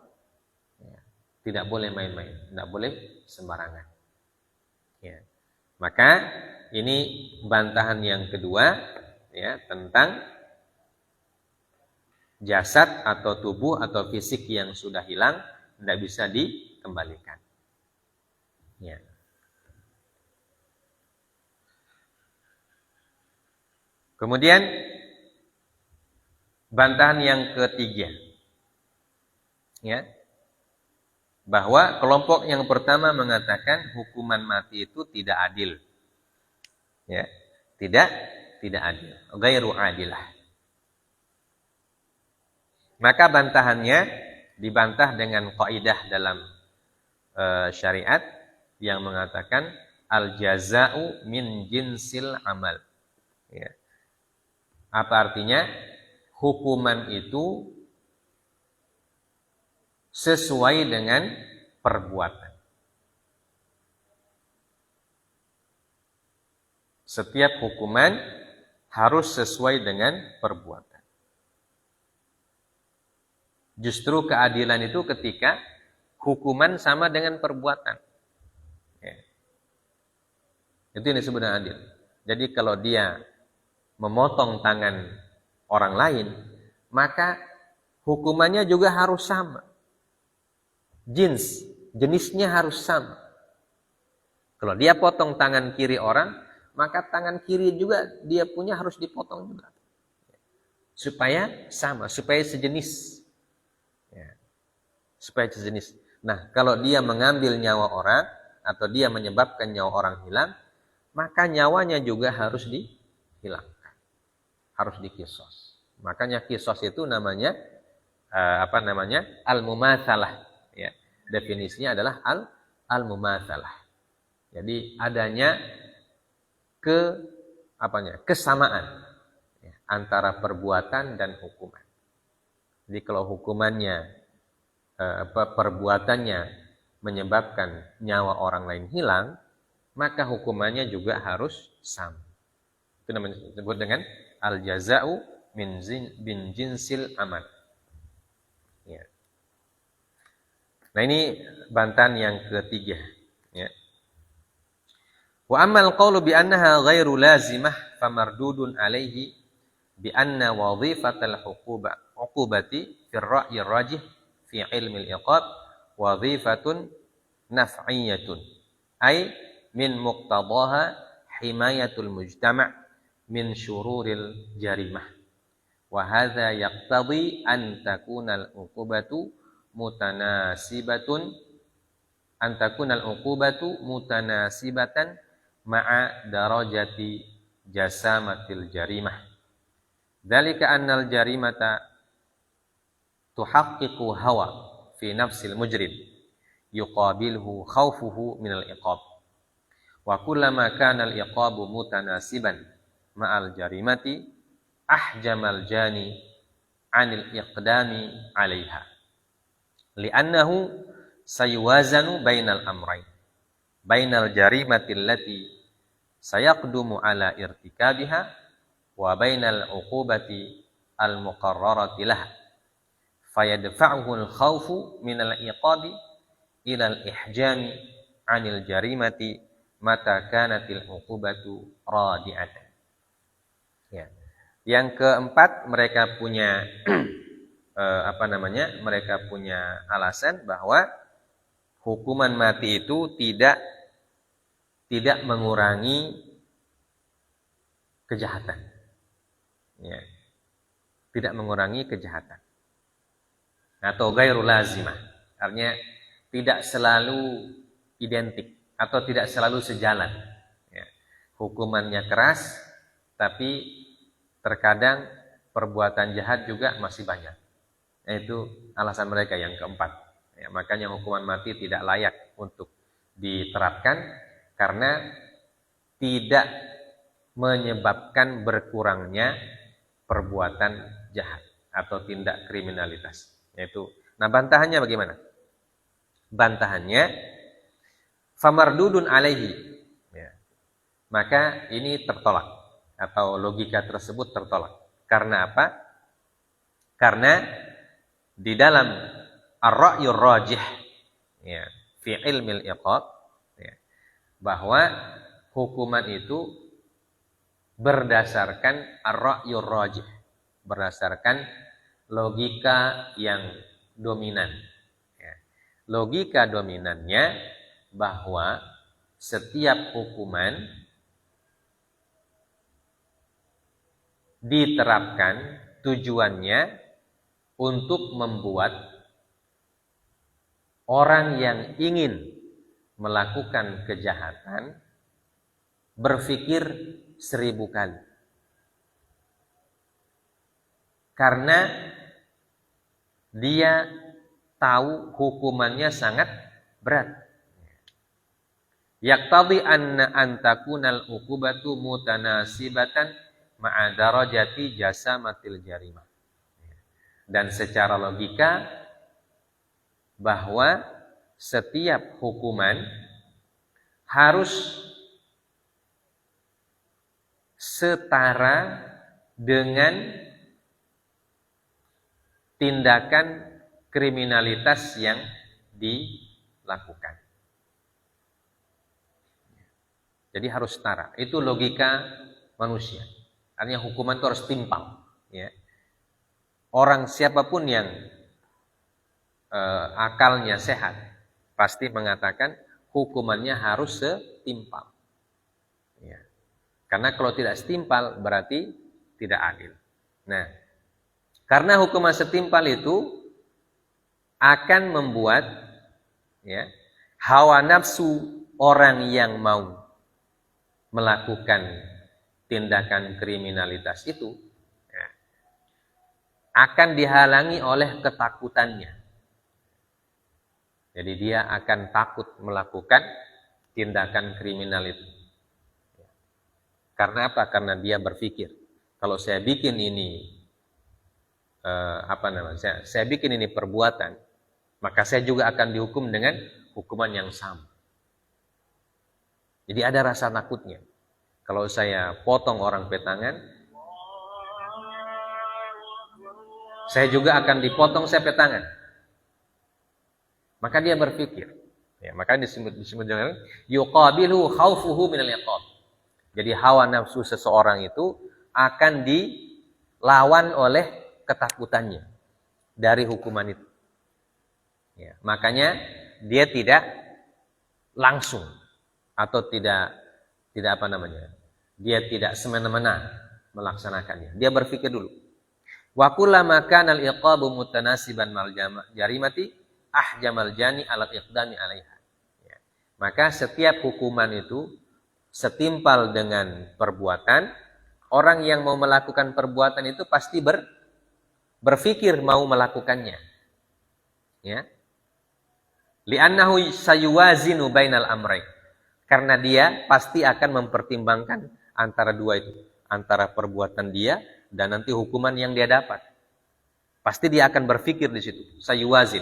Ya. Tidak boleh main-main, tidak boleh sembarangan. Ya. Maka ini bantahan yang kedua, ya, tentang jasad atau tubuh atau fisik yang sudah hilang tidak bisa dikembalikan. Ya. Kemudian bantahan yang ketiga, ya, bahwa kelompok yang pertama mengatakan hukuman mati itu tidak adil, ya, tidak adil, ghairu adilah. Maka bantahannya dibantah dengan kaidah dalam syariat yang mengatakan al jaza'u min jinsil amal. Ya. Apa artinya? Hukuman itu sesuai dengan perbuatan. Setiap hukuman harus sesuai dengan perbuatan. Justru keadilan itu ketika hukuman sama dengan perbuatan. Ya. Itu yang disebut dengan adil. Jadi kalau dia memotong tangan orang lain, maka hukumannya juga harus sama. Jenisnya harus sama. Kalau dia potong tangan kiri orang, maka tangan kiri juga dia punya harus dipotong juga. Supaya sama, supaya sejenis. Ya. Supaya sejenis. Nah, kalau dia mengambil nyawa orang, atau dia menyebabkan nyawa orang hilang, maka nyawanya juga harus dihilangkan. Harus dikisos. Makanya kisos itu namanya al-mumatsalah. Ya. Definisinya adalah al-mumatsalah. Jadi adanya kesamaan, ya, antara perbuatan dan hukuman. Jadi kalau hukumannya perbuatannya menyebabkan nyawa orang lain hilang, maka hukumannya juga harus sama. Itu namanya disebut dengan al-jaza'u min jinsil amal. Ya. Nah, ini bantahan yang ketiga, ya. Wa ammal qawlu bi annaha ghairu lazimah famardudun alaihi bi anna wadhifatal uqubati fi ar-ra'yi ar-rajih fi ilmi al-iqab wadhifatun naf'iyatun ay min muqtadaha himayatul mujtama' min syururil jarimah wa hadza yaqtadi an takunal uqubatu mutanasibatan ma'a darajati jasamatil jarimah. Dzalika annal jarimata tuhaqqiqu hawa fi nafsil mujrim yuqabilhu khawfuhu minal iqab. Wa kullama kana al iqabu mutanasiban ma'al jarimati ahjamal jani 'anil iqdami 'alaiha. Li'annahu sayuwazanu bainal amrayn, bainal jarimati allati sayaqdumu ala irtikabiha wa bainal uqubati al-muqarrarati laha fayadfa'uhu al-khawfu minal iqabi ila al-ihjami 'anil jarimati mata kanatil uqubatu radi'atan. Ya. Yang keempat, mereka punya mereka punya alasan bahwa hukuman mati itu tidak mengurangi kejahatan. Ya. Tidak mengurangi kejahatan. Atau ghairu lazimah. Artinya tidak selalu identik atau tidak selalu sejalan. Ya. Hukumannya keras, tapi terkadang perbuatan jahat juga masih banyak. Itu alasan mereka yang keempat. Ya, makanya hukuman mati tidak layak untuk diterapkan karena tidak menyebabkan berkurangnya perbuatan jahat atau tindak kriminalitas. Nah, bantahannya bagaimana? Bantahannya famardudun alaihi. Ya. Maka ini tertolak atau logika tersebut tertolak. Karena apa? Karena di dalam ar-ra'yur rajih ya, fi ilmil iqab ya, bahwa hukuman itu berdasarkan ar-ra'yur rajih, berdasarkan logika yang dominan. Ya. Logika dominannya bahwa setiap hukuman diterapkan tujuannya untuk membuat orang yang ingin melakukan kejahatan berpikir 1000 kali. Karena dia tahu hukumannya sangat berat. Yaqtadi an takunal uqubatu mutanasibatan ma'a darajati jasamatil jarimah. Dan secara logika bahwa setiap hukuman harus setara dengan tindakan kriminalitas yang dilakukan. Jadi harus setara. Itu logika manusia. Artinya hukuman itu harus timpang. Ya. Orang siapapun yang akalnya sehat pasti mengatakan hukumannya harus setimpal. Ya. Karena kalau tidak setimpal berarti tidak adil. Nah, karena hukuman setimpal itu akan membuat ya, hawa nafsu orang yang mau melakukan tindakan kriminalitas itu ya, akan dihalangi oleh ketakutannya. Jadi dia akan takut melakukan tindakan kriminal itu. Karena apa? Karena dia berpikir, kalau saya bikin ini saya bikin ini perbuatan, maka saya juga akan dihukum dengan hukuman yang sama. Jadi ada rasa takutnya. Kalau saya potong orang petangan, saya juga akan dipotong saya petangan. Maka dia berpikir, ya, maka disebut dengan yuqabilu khaufuhu minal iqab. Jadi hawa nafsu seseorang itu akan dilawan oleh ketakutannya dari hukuman itu. Ya, makanya dia tidak langsung atau tidak dia tidak semena-mena melaksanakannya. Dia berpikir dulu. Wa kullama kana al-iqabu mutanasiban mal jarimati ahjamal jani ala iqdami alaiha. Ya. Maka setiap hukuman itu setimpal dengan perbuatan, orang yang mau melakukan perbuatan itu pasti berpikir mau melakukannya. Ya. Li'annahu sayuwazinu bainal amrayn. Karena dia pasti akan mempertimbangkan antara dua itu, antara perbuatan dia dan nanti hukuman yang dia dapat. Pasti dia akan berpikir di situ, sayuwazin.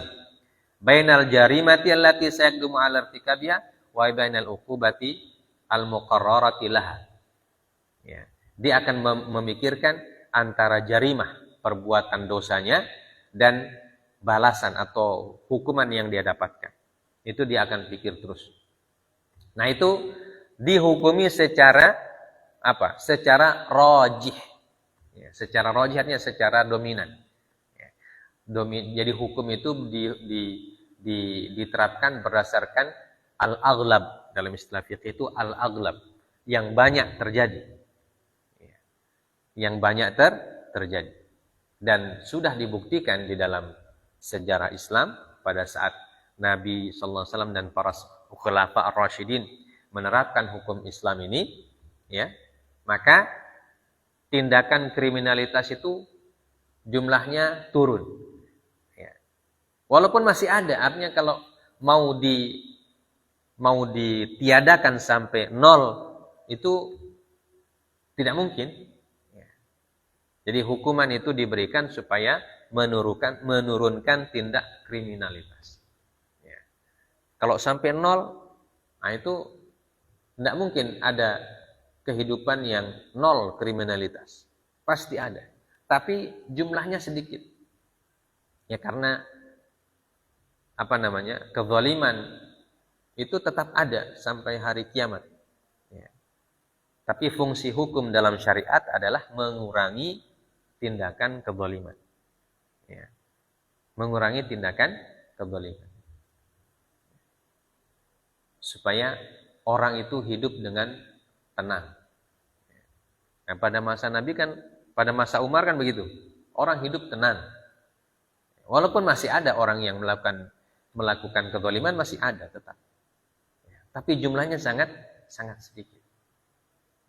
bainal jarimati allati sayaqdumu 'ala irtikabiha wa bainal uqubati al-muqarrarati laha. Ya. Dia akan memikirkan antara jarimah, perbuatan dosanya, dan balasan atau hukuman yang dia dapatkan. Itu dia akan pikir terus. Nah, itu dihukumi secara apa? Secara rajih. Ya, secara rajih artinya secara dominan. Ya. Jadi hukum itu diterapkan berdasarkan al-aghlab. Dalam istilah fiqh itu al-aghlab, yang banyak terjadi. Ya. Yang banyak terjadi. Dan sudah dibuktikan di dalam sejarah Islam pada saat Nabi sallallahu alaihi wasallam dan para khulafa ar-rasyidin menerapkan hukum Islam ini, ya, maka tindakan kriminalitas itu jumlahnya turun. Ya. Walaupun masih ada, artinya kalau mau ditiadakan sampai nol itu tidak mungkin. Ya. Jadi hukuman itu diberikan supaya menurunkan tindak kriminalitas. Ya. Kalau sampai nol, nah itu tidak mungkin ada kehidupan yang nol kriminalitas. Pasti ada. Tapi jumlahnya sedikit. Ya karena kezaliman itu tetap ada sampai hari kiamat. Ya. Tapi fungsi hukum dalam syariat adalah mengurangi tindakan kezaliman. Ya. Mengurangi tindakan kezaliman. Supaya orang itu hidup dengan tenang. Nah, pada masa Nabi kan, pada masa Umar kan begitu. Orang hidup tenang. Walaupun masih ada orang yang melakukan kezaliman, masih ada tetap. Ya. Tapi jumlahnya sangat sedikit.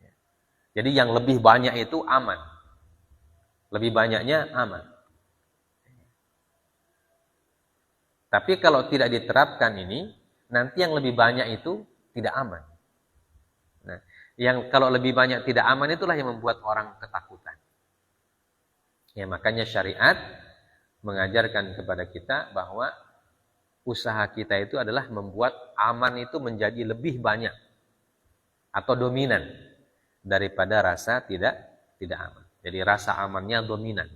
Ya. Jadi yang lebih banyak itu aman. Lebih banyaknya aman. Tapi kalau tidak diterapkan ini, nanti yang lebih banyak itu tidak aman. Nah, yang kalau lebih banyak tidak aman itulah yang membuat orang ketakutan. Ya, makanya syariat mengajarkan kepada kita bahwa usaha kita itu adalah membuat aman itu menjadi lebih banyak atau dominan daripada rasa tidak aman. Jadi rasa amannya dominan.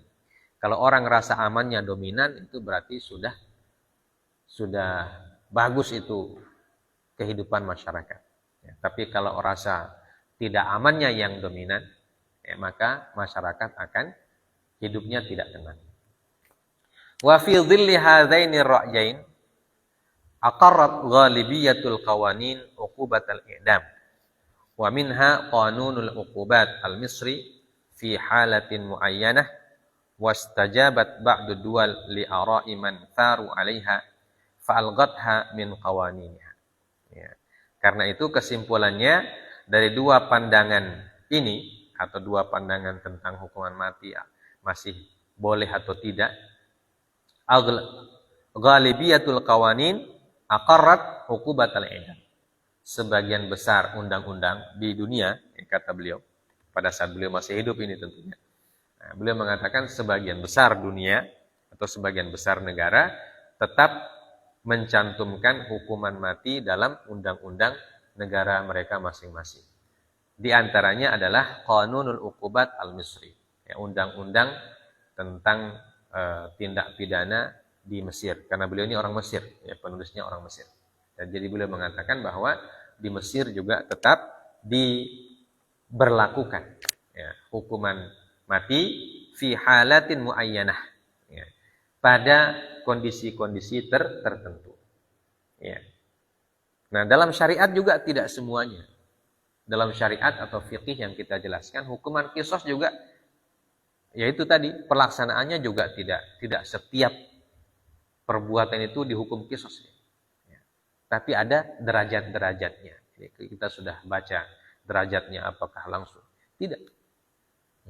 Kalau orang rasa amannya dominan, itu berarti sudah bagus itu kehidupan masyarakat. Ya, tapi kalau rasa tidak amannya yang dominan, ya, maka masyarakat akan hidupnya tidak tenang. Wa fi dhilli hadzaini ra'yain aqarrat ghalibiyatul qawanin uqubatal i'dam. Wa minha qanunul uqubat al-Misri fi halatin muayyanah wastajabat ba'du duwal li ara'i man tharu 'alaiha fa'alghatha min qawaniniha. Ya. Karena itu kesimpulannya dari dua pandangan ini atau dua pandangan tentang hukuman mati masih boleh atau tidak, ghalibiyatul qawanin aqarrat uqubatal i'dam. Sebagian besar undang-undang di dunia, kata beliau pada saat beliau masih hidup ini tentunya. Nah, beliau mengatakan sebagian besar dunia atau sebagian besar negara tetap mencantumkan hukuman mati dalam undang-undang negara mereka masing-masing. Di antaranya adalah Qanunul Uqubat Al-Misri, ya, undang-undang tentang tindak pidana di Mesir. Karena beliau ini orang Mesir, ya, penulisnya orang Mesir. Dan jadi beliau mengatakan bahwa di Mesir juga tetap diberlakukan, ya, hukuman mati fi halatin muayyanah, ya, pada kondisi-kondisi tertentu. Ya. Nah, dalam syariat juga tidak semuanya. Dalam syariat atau fikih yang kita jelaskan, hukuman qisas juga, yaitu tadi pelaksanaannya juga tidak setiap perbuatan itu dihukum qisas. Ya. Tapi ada derajat-derajatnya. Jadi kita sudah baca derajatnya apakah langsung. Tidak.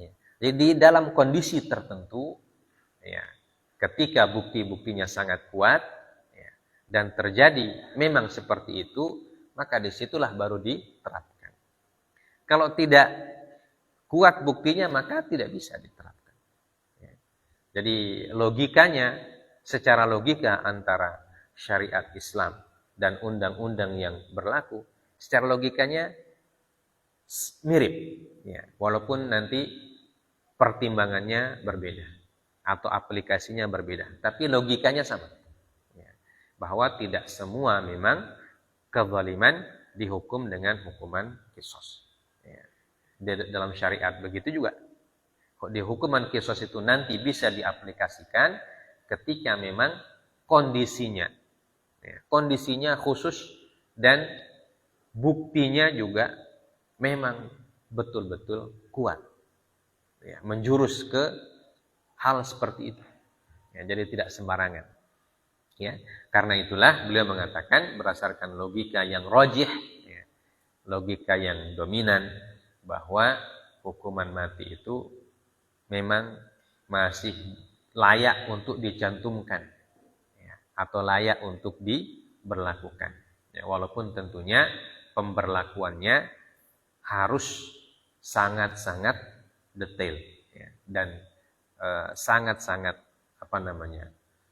Ya. Jadi dalam kondisi tertentu, ya, ketika bukti-buktinya sangat kuat, ya, dan terjadi memang seperti itu, maka disitulah baru diterapkan. Kalau tidak kuat buktinya, maka tidak bisa diterapkan. Ya. Jadi logikanya, secara logika antara syariat Islam dan undang-undang yang berlaku, secara logikanya mirip, ya, walaupun nanti pertimbangannya berbeda atau aplikasinya berbeda, tapi logikanya sama, ya, bahwa tidak semua memang kezaliman dihukum dengan hukuman qisas, ya. Dalam syariat begitu juga. Di hukuman qisas itu nanti bisa diaplikasikan ketika memang kondisinya, ya, kondisinya khusus dan buktinya juga memang betul-betul kuat, ya, menjurus ke hal seperti itu, ya, jadi tidak sembarangan, ya. Karena itulah beliau mengatakan berdasarkan logika yang rajih, ya, logika yang dominan, bahwa hukuman mati itu memang masih layak untuk dicantumkan, ya, atau layak untuk diberlakukan, ya, walaupun tentunya pemberlakuannya harus sangat-sangat detail, ya, dan sangat-sangat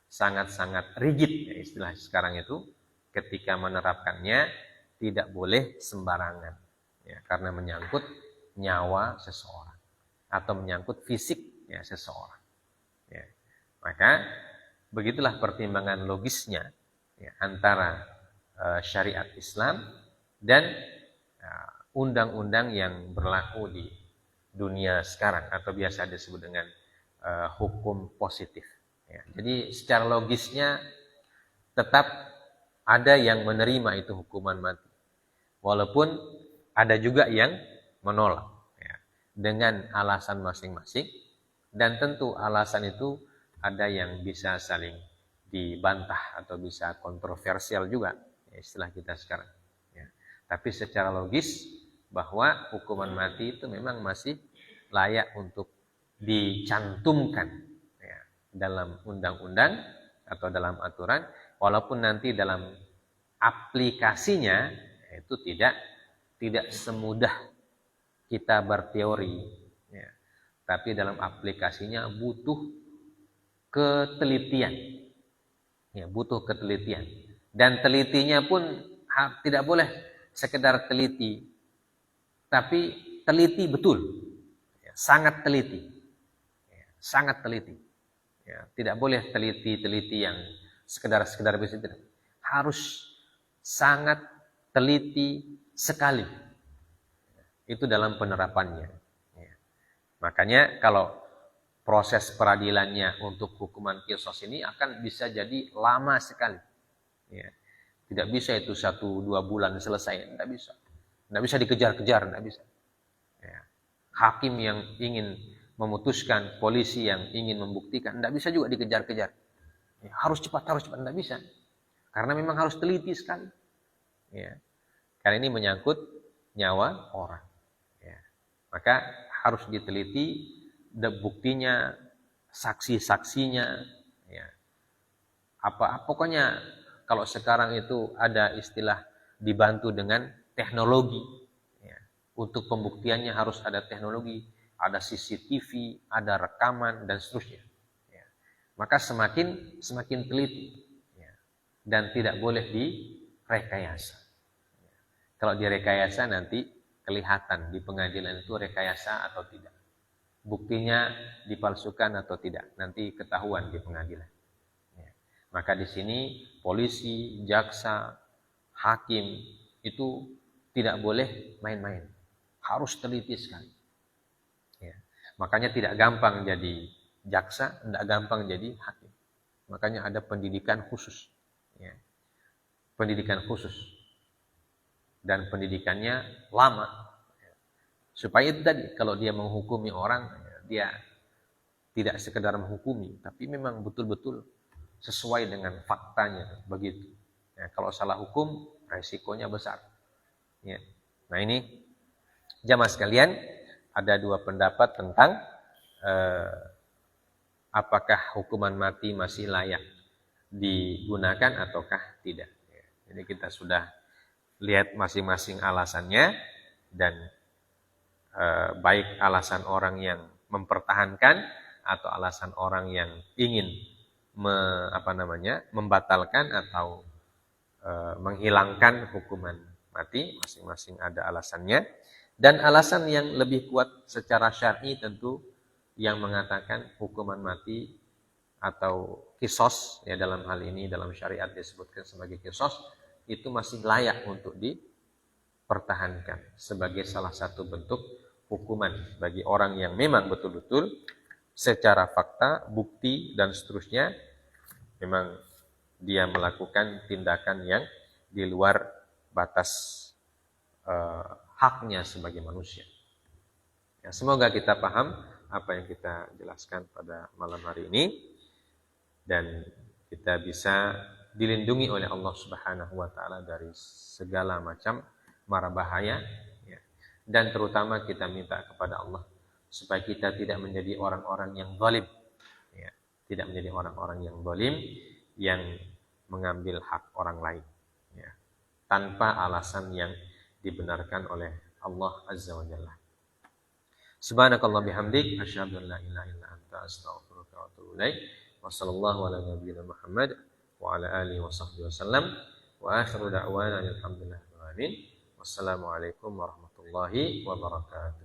sangat-sangat rigid, ya, istilah sekarang itu, ketika menerapkannya tidak boleh sembarangan, ya, karena menyangkut nyawa seseorang atau menyangkut fisik, ya, seseorang, ya. Maka begitulah pertimbangan logisnya, ya, antara syariat Islam dan undang-undang yang berlaku di dunia sekarang atau biasa disebut dengan hukum positif, ya. Jadi secara logisnya tetap ada yang menerima itu hukuman mati, walaupun ada juga yang menolak, ya, dengan alasan masing-masing, dan tentu alasan itu ada yang bisa saling dibantah atau bisa kontroversial juga, ya, istilah kita sekarang, ya. Tapi secara logis bahwa hukuman mati itu memang masih layak untuk dicantumkan, ya, dalam undang-undang atau dalam aturan, walaupun nanti dalam aplikasinya itu tidak semudah kita berteori, ya, tapi dalam aplikasinya butuh ketelitian, ya, butuh ketelitian, dan telitinya pun tidak boleh sekedar teliti, tapi teliti betul, ya, sangat teliti, ya, sangat teliti, ya, tidak boleh teliti yang sekedar bisa, tidak, harus sangat teliti sekali, itu dalam penerapannya, ya. Makanya kalau proses peradilannya untuk hukuman qisas ini akan bisa jadi lama sekali, ya. Tidak bisa itu 1-2 bulan selesai, tidak bisa dikejar-kejar, tidak bisa, ya. Hakim yang ingin memutuskan, polisi yang ingin membuktikan, tidak bisa juga dikejar-kejar, ya, harus cepat, tidak bisa, karena memang harus teliti sekali, ya. Karena ini menyangkut nyawa orang, ya. Maka harus diteliti buktinya, saksi-saksinya, ya. Pokoknya kalau sekarang itu ada istilah dibantu dengan teknologi, ya. Untuk pembuktiannya harus ada teknologi, ada CCTV, ada rekaman dan seterusnya, ya. Maka semakin teliti, ya. Dan tidak boleh direkayasa. Kalau direkayasa nanti kelihatan di pengadilan itu rekayasa atau tidak, buktinya dipalsukan atau tidak, nanti ketahuan di pengadilan, ya. Maka di sini polisi, jaksa, hakim itu tidak boleh main-main, harus teliti sekali, ya. Makanya tidak gampang jadi jaksa, tidak gampang jadi hakim. Makanya ada pendidikan khusus, ya. Pendidikan khusus, dan pendidikannya lama, supaya itu tadi, kalau dia menghukumi orang, dia tidak sekedar menghukumi, tapi memang betul-betul sesuai dengan faktanya, begitu, ya. Kalau salah hukum resikonya besar, ya. Nah ini jamaah sekalian, ada 2 pendapat tentang apakah hukuman mati masih layak digunakan ataukah tidak, ya. Jadi kita sudah lihat masing-masing alasannya, dan baik alasan orang yang mempertahankan atau alasan orang yang ingin membatalkan atau menghilangkan hukuman mati. Masing-masing ada alasannya. Dan alasan yang lebih kuat secara syar'i tentu yang mengatakan hukuman mati atau kisos, ya dalam hal ini dalam syariat disebutkan sebagai kisos, itu masih layak untuk dipertahankan sebagai salah satu bentuk hukuman bagi orang yang memang betul-betul secara fakta, bukti, dan seterusnya memang dia melakukan tindakan yang di luar batas haknya sebagai manusia. Ya, semoga kita paham apa yang kita jelaskan pada malam hari ini dan kita bisa dilindungi oleh Allah Subhanahu wa taala dari segala macam mara bahaya, ya. Dan terutama kita minta kepada Allah supaya kita tidak menjadi orang-orang yang zalim, ya. Tidak menjadi orang-orang yang zalim yang mengambil hak orang lain, ya, tanpa alasan yang dibenarkan oleh Allah Azza wa Jalla. Subhanakallah bihamdik, asyhadu an la ilaha illa anta, astaghfiruka wa atubu ilaik. Wa sallallahu ala nabiyyina Muhammad wa ala alihi wa sahbihi wasallam. Wa akhiru da'wana alhamdulillahi rabbil alamin. Wassalamualaikum warahmatullahi wabarakatuh.